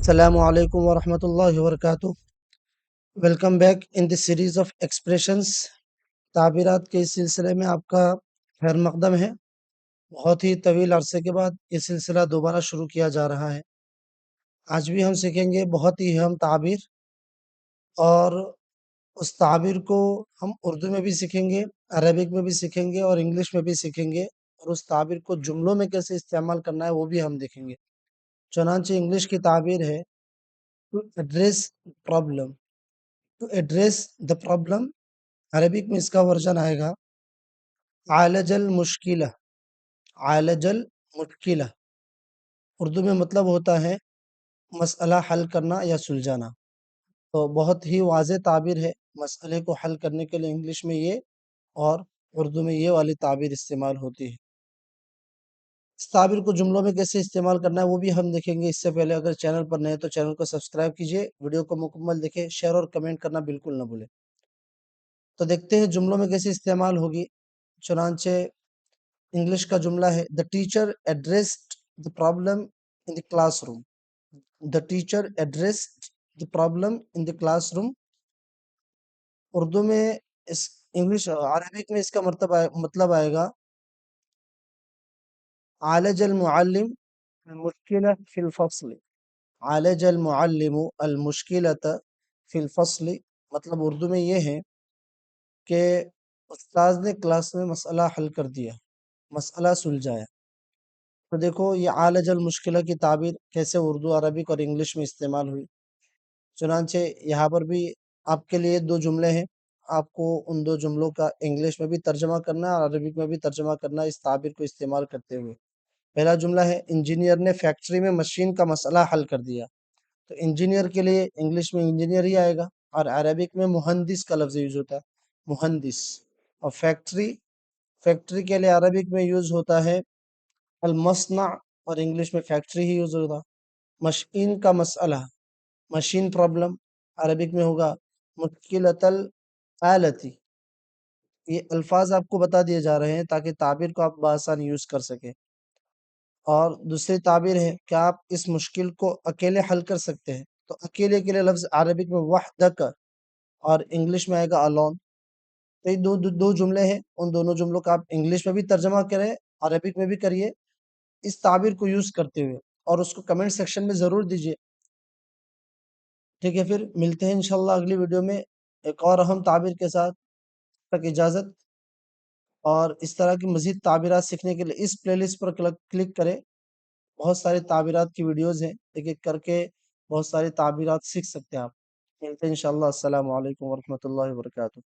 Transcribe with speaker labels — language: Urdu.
Speaker 1: السلام علیکم ورحمۃ اللہ وبرکاتہ. Welcome back in the series of expressions. تعبیرات کے اس سلسلے میں آپ کا خیر مقدم ہے. بہت ہی طویل عرصے کے بعد یہ سلسلہ دوبارہ شروع کیا جا رہا ہے. آج بھی ہم سیکھیں گے بہت ہی اہم تعبیر، اور اس تعبیر کو ہم اردو میں بھی سیکھیں گے، عربک میں بھی سیکھیں گے اور انگلش میں بھی سیکھیں گے، اور اس تعبیر کو جملوں میں کیسے استعمال کرنا ہے وہ بھی ہم دیکھیں گے. چنانچہ انگلش کی تعبیر ہے to address problem. To address the problem, Arabic میں اس کا ورژن آئے گا عالج المشکلہ. عالج المشکلہ اردو میں مطلب ہوتا ہے مسئلہ حل کرنا یا سلجھانا. تو بہت ہی واضح تعبیر ہے. مسئلے کو حل کرنے کے لیے انگلش میں یہ اور اردو میں یہ والی تعبیر استعمال ہوتی ہے. اس تعبیر کو جملوں میں کیسے استعمال کرنا ہے وہ بھی ہم دیکھیں گے. اس سے پہلے اگر چینل پر نئے تو چینل کو سبسکرائب کیجئے، ویڈیو کو مکمل دیکھیں، شیئر اور کمنٹ کرنا بالکل نہ بھولیں. تو دیکھتے ہیں جملوں میں کیسے استعمال ہوگی. چنانچہ انگلش کا جملہ ہے the teacher addressed the problem in the classroom. the teacher addressed the problem in the classroom. Urdu میں اس عربک میں اس کا مطلب آئے گا عالج المعلم المشکلہ فی الفصل. عالج المعلم المشکلۃ فی الفصل مطلب اردو میں یہ ہے کہ استاذ نے کلاس میں مسئلہ حل کر دیا، مسئلہ سلجھایا. تو دیکھو یہ عالج المشکلہ کی تعبیر کیسے اردو، عربک اور انگلش میں استعمال ہوئی. چنانچہ یہاں پر بھی آپ کے لیے دو جملے ہیں. آپ کو ان دو جملوں کا انگلش میں بھی ترجمہ کرنا ہے اور عربک میں بھی ترجمہ کرنا ہے اس تعبیر کو استعمال کرتے ہوئے. پہلا جملہ ہے انجینئر نے فیکٹری میں مشین کا مسئلہ حل کر دیا. تو انجینئر کے لیے انگلش میں انجینئر ہی آئے گا، اور عربک میں مہندس کا لفظ یوز ہوتا ہے، مہندس. اور فیکٹری کے لیے عربک میں یوز ہوتا ہے المصنع، اور انگلش میں فیکٹری ہی یوز ہوگا. مشین کا مسئلہ، مشین پرابلم، عربک میں ہوگا مشکلۃ الآلتی. یہ الفاظ آپ کو بتا دیے جا رہے ہیں تاکہ تعبیر کو آپ بآسانی یوز کر سکیں. اور دوسری تعبیر ہے کہ آپ اس مشکل کو اکیلے حل کر سکتے ہیں. تو اکیلے کے لیے لفظ عربک میں وحدک اور انگلش میں آئے گا alone. تو یہ دو جملے ہیں. ان دونوں جملوں کا آپ انگلش میں بھی ترجمہ کریں، عربک میں بھی کریے اس تعبیر کو یوز کرتے ہوئے، اور اس کو کمنٹ سیکشن میں ضرور دیجیے. ٹھیک ہے، پھر ملتے ہیں انشاءاللہ اگلی ویڈیو میں ایک اور اہم تعبیر کے ساتھ. تک اجازت. اور اس طرح کی مزید تعبیرات سیکھنے کے لیے اس پلے لسٹ پر کلک کریں. بہت سارے تعبیرات کی ویڈیوز ہیں، ایک ایک کر کے بہت ساری تعبیرات سیکھ سکتے ہیں آپ. ملتے ہیں انشاءاللہ. السلام علیکم ورحمۃ اللہ وبرکاتہ.